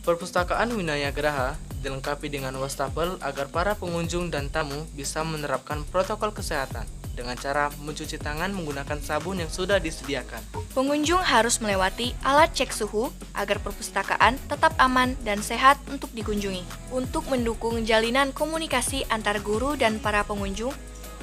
Perpustakaan Winaya Graha dilengkapi dengan wastafel agar para pengunjung dan tamu bisa menerapkan protokol kesehatan dengan cara mencuci tangan menggunakan sabun yang sudah disediakan. Pengunjung harus melewati alat cek suhu agar perpustakaan tetap aman dan sehat untuk dikunjungi. Untuk mendukung jalinan komunikasi antar guru dan para pengunjung,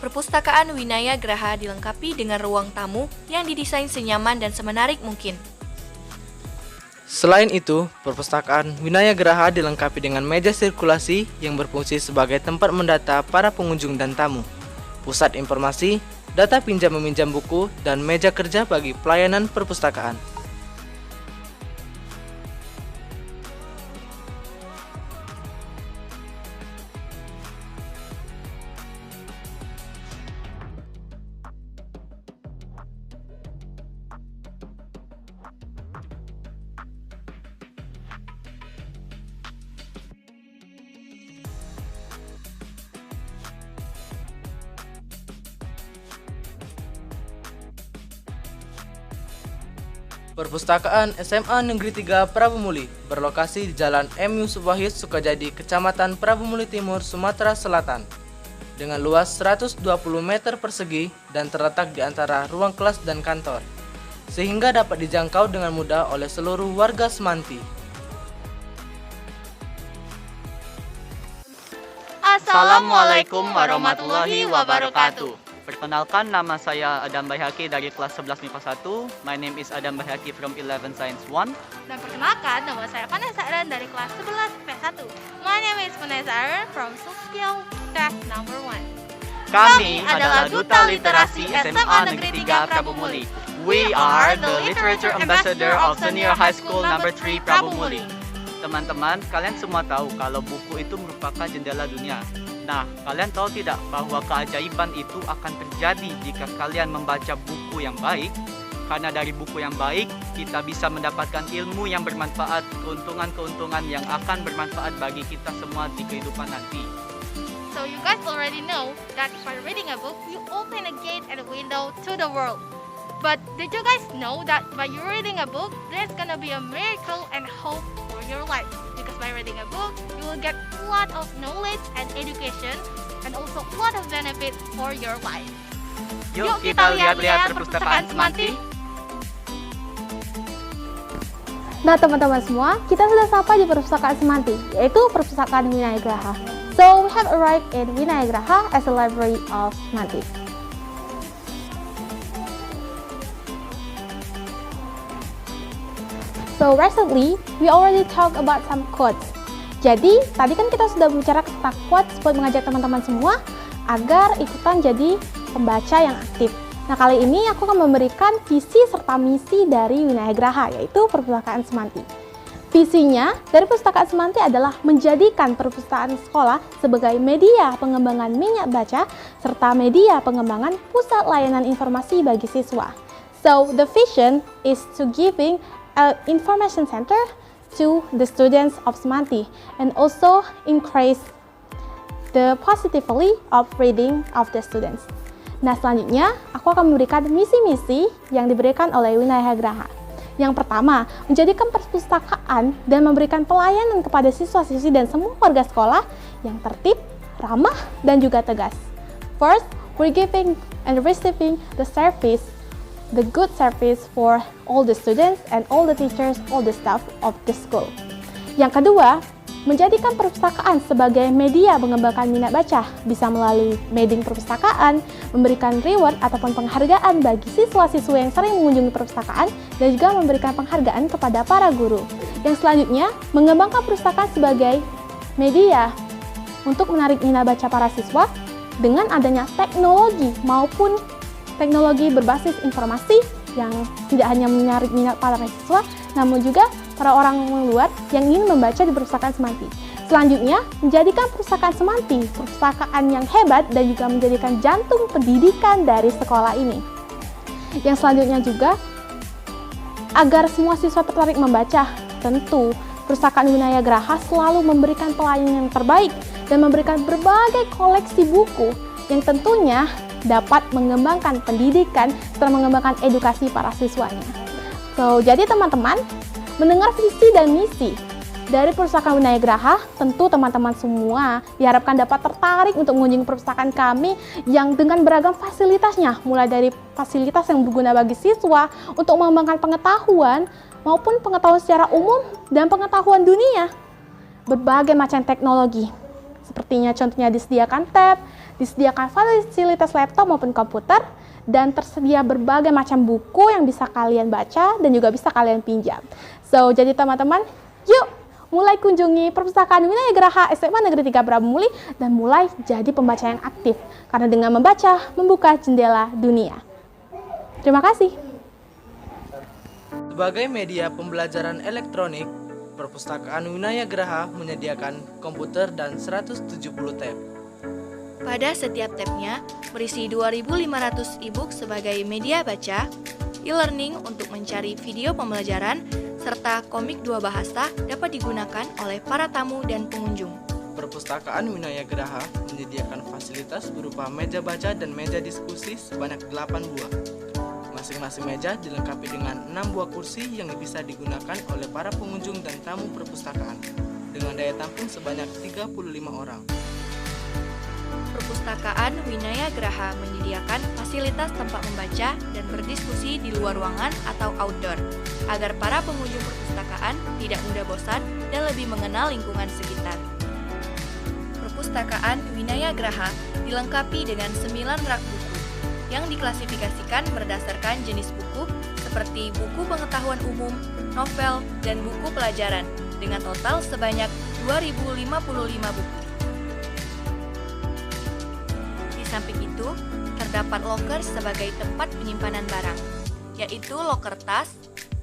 Perpustakaan Winaya Graha dilengkapi dengan ruang tamu yang didesain senyaman dan semenarik mungkin. Selain itu, Perpustakaan Winaya Graha dilengkapi dengan meja sirkulasi yang berfungsi sebagai tempat mendata para pengunjung dan tamu, pusat informasi, data pinjam-meminjam buku, dan meja kerja bagi pelayanan perpustakaan. Perpustakaan SMA Negeri 3 Prabumuli berlokasi di Jalan M. Yusuf Wahid, Sukajadi, Kecamatan Prabumuli Timur, Sumatera Selatan, dengan luas 120 meter persegi dan terletak di antara ruang kelas dan kantor, sehingga dapat dijangkau dengan mudah oleh seluruh warga Semanti. Assalamualaikum warahmatullahi wabarakatuh. Perkenalkan, nama saya Adam Bayhaki dari kelas 11 MIPA 1. My name is Adam Bayhaki from 11 Science 1. Dan perkenalkan, nama saya Vanessa Aaron dari kelas 11 P1. My name is Vanessa Aaron from Sulfio Tech number 1. Kami adalah Duta Literasi SMA Negeri 3 Prabumuli. We are the Literature Ambassador of Senior High School number 3 Prabumuli. Teman-teman, kalian semua tahu kalau buku itu merupakan jendela dunia. Nah, kalian tahu tidak bahwa keajaiban itu akan terjadi jika kalian membaca buku yang baik? Karena dari buku yang baik, kita bisa mendapatkan ilmu yang bermanfaat, keuntungan-keuntungan yang akan bermanfaat bagi kita semua di kehidupan nanti. So you guys already know that by reading a book, you open a gate and a window to the world. But did you guys know that by you reading a book, there's gonna be a miracle and hope for your life? Because by reading a book, you will get a lot of knowledge and education and also a lot of benefit for your life. Yuk kita lihat-lihat perpustakaan Semanti. Nah teman-teman semua, kita sudah sampai di perpustakaan Semanti, yaitu Perpustakaan Winaya Graha. So we have arrived in Winaya Graha as a library of Semanti. So recently, we already talked about some quotes. Jadi, tadi kan kita sudah bicara tentang quotes buat mengajak teman-teman semua agar ikutan jadi pembaca yang aktif. Nah, kali ini aku akan memberikan visi serta misi dari Winaya Graha, yaitu Perpustakaan Semanti. Visinya dari Perpustakaan Semanti adalah menjadikan perpustakaan sekolah sebagai media pengembangan minat baca serta media pengembangan pusat layanan informasi bagi siswa. So, the vision is to giving an information center to the students of Semanti and also increase the positively of reading of the students. Nah, selanjutnya aku akan memberikan misi-misi yang diberikan oleh Winaya Graha. Yang pertama, menjadikan perpustakaan dan memberikan pelayanan kepada siswa-siswi dan semua warga sekolah yang tertib, ramah, dan juga tegas. First, we're giving and receiving the good service for all the students and all the teachers, all the staff of the school. Yang kedua, menjadikan perpustakaan sebagai media mengembangkan minat baca, bisa melalui meeting perpustakaan, memberikan reward ataupun penghargaan bagi siswa-siswa yang sering mengunjungi perpustakaan, dan juga memberikan penghargaan kepada para guru. Yang selanjutnya, mengembangkan perpustakaan sebagai media untuk menarik minat baca para siswa dengan adanya teknologi maupun teknologi berbasis informasi yang tidak hanya menarik minat para siswa, namun juga para orang luar yang ingin membaca di Perpustakaan Semanti. Selanjutnya, menjadikan Perpustakaan Semanti perpustakaan yang hebat dan juga menjadikan jantung pendidikan dari sekolah ini. Yang selanjutnya juga, agar semua siswa tertarik membaca, tentu Perpustakaan Winaya Graha selalu memberikan pelayanan yang terbaik dan memberikan berbagai koleksi buku yang tentunya dapat mengembangkan pendidikan serta mengembangkan edukasi para siswanya. So, jadi teman-teman, mendengar visi dan misi Dari Perpustakaan Winaya Graha, tentu teman-teman semua diharapkan dapat tertarik untuk mengunjungi perpustakaan kami yang dengan beragam fasilitasnya, mulai dari fasilitas yang berguna bagi siswa untuk mengembangkan pengetahuan maupun pengetahuan secara umum dan pengetahuan dunia. Berbagai macam teknologi, sepertinya contohnya disediakan tab, disediakan fasilitas laptop maupun komputer, dan tersedia berbagai macam buku yang bisa kalian baca dan juga bisa kalian pinjam. So, jadi teman-teman, yuk mulai kunjungi Perpustakaan Winaya Graha SMA Negeri 3 Prabu Muli dan mulai jadi pembaca yang aktif. Karena dengan membaca, membuka jendela dunia. Terima kasih. Sebagai media pembelajaran elektronik, Perpustakaan Winaya Graha menyediakan komputer dan 170 tab. Pada setiap tabnya berisi 2.500 e-book sebagai media baca, e-learning untuk mencari video pembelajaran, serta komik 2 bahasa dapat digunakan oleh para tamu dan pengunjung. Perpustakaan Winaya Graha menyediakan fasilitas berupa meja baca dan meja diskusi sebanyak 8 buah. Masing-masing meja dilengkapi dengan 6 buah kursi yang bisa digunakan oleh para pengunjung dan tamu perpustakaan dengan daya tampung sebanyak 35 orang. Perpustakaan Winaya Graha menyediakan fasilitas tempat membaca dan berdiskusi di luar ruangan atau outdoor, agar para pengunjung perpustakaan tidak mudah bosan dan lebih mengenal lingkungan sekitar. Perpustakaan Winaya Graha dilengkapi dengan 9 rak buku yang diklasifikasikan berdasarkan jenis buku seperti buku pengetahuan umum, novel, dan buku pelajaran dengan total sebanyak 2.055 buku. Di samping itu, terdapat loker sebagai tempat penyimpanan barang, yaitu loker tas,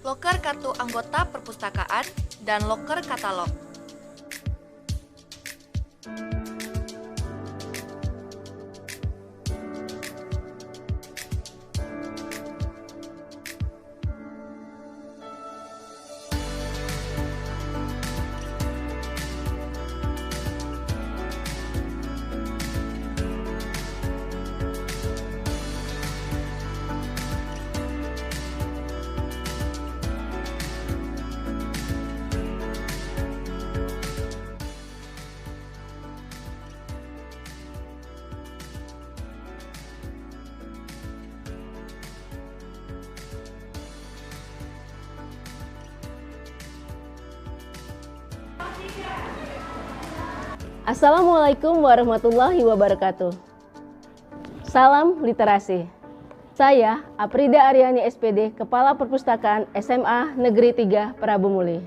loker kartu anggota perpustakaan, dan loker katalog. Assalamualaikum warahmatullahi wabarakatuh. Salam literasi. Saya Aprida Aryani SPD, Kepala Perpustakaan SMA Negeri 3 Prabu Muli.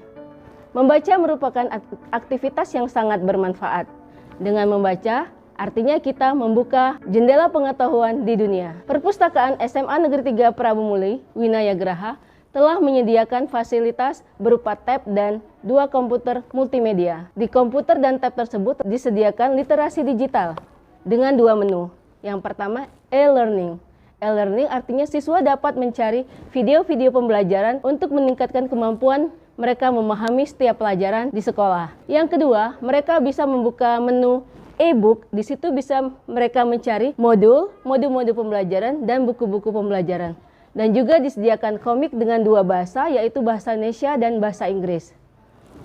Membaca merupakan aktivitas yang sangat bermanfaat. Dengan membaca, artinya kita membuka jendela pengetahuan di dunia. Perpustakaan SMA Negeri 3 Prabu Muli, Winaya Graha, telah menyediakan fasilitas berupa tab dan 2 komputer multimedia. Di komputer dan tab tersebut disediakan literasi digital dengan 2 menu. Yang pertama, e-learning. E-learning artinya siswa dapat mencari video-video pembelajaran untuk meningkatkan kemampuan mereka memahami setiap pelajaran di sekolah. Yang kedua, mereka bisa membuka menu e-book. Di situ bisa mereka mencari modul pembelajaran dan buku-buku pembelajaran. Dan juga disediakan komik dengan 2 bahasa, yaitu bahasa Indonesia dan bahasa Inggris.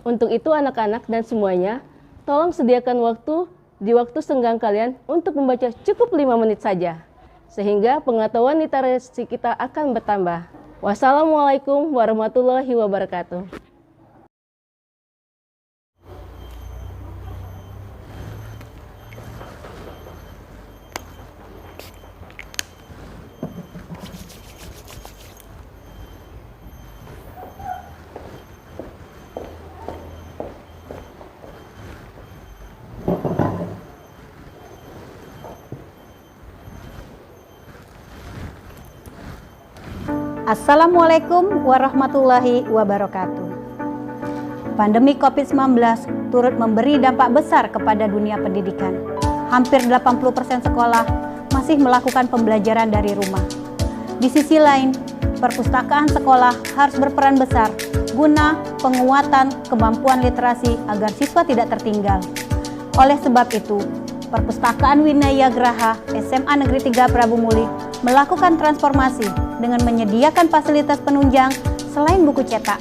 Untuk itu anak-anak dan semuanya, tolong sediakan di waktu senggang kalian untuk membaca cukup 5 menit saja, sehingga pengetahuan literasi kita akan bertambah. Wassalamualaikum warahmatullahi wabarakatuh. Assalamualaikum warahmatullahi wabarakatuh. Pandemi COVID-19 turut memberi dampak besar kepada dunia pendidikan. Hampir 80% sekolah masih melakukan pembelajaran dari rumah. Di sisi lain, perpustakaan sekolah harus berperan besar guna penguatan kemampuan literasi agar siswa tidak tertinggal. Oleh sebab itu, Perpustakaan Winaya Graha SMA Negeri 3 Prabu Muli melakukan transformasi dengan menyediakan fasilitas penunjang selain buku cetak.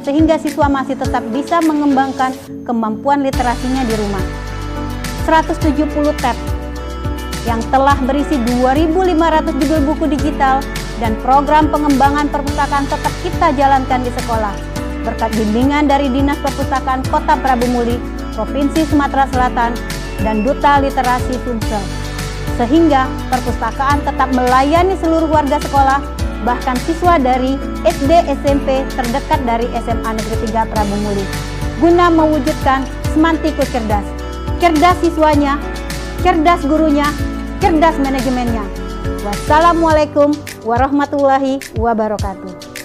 sehingga siswa masih tetap bisa mengembangkan kemampuan literasinya di rumah. 170 tab yang telah berisi 2.500 judul buku digital dan program pengembangan perpustakaan tetap kita jalankan di sekolah berkat bimbingan dari Dinas Perpustakaan Kota Prabu Muli, Provinsi Sumatera Selatan, dan Duta Literasi Sumsel. Sehingga perpustakaan tetap melayani seluruh warga sekolah, bahkan siswa dari SD SMP terdekat dari SMA Negeri 3 Prabu Muli, guna mewujudkan Semantikus cerdas. Cerdas siswanya, cerdas gurunya, cerdas manajemennya. Wassalamualaikum warahmatullahi wabarakatuh.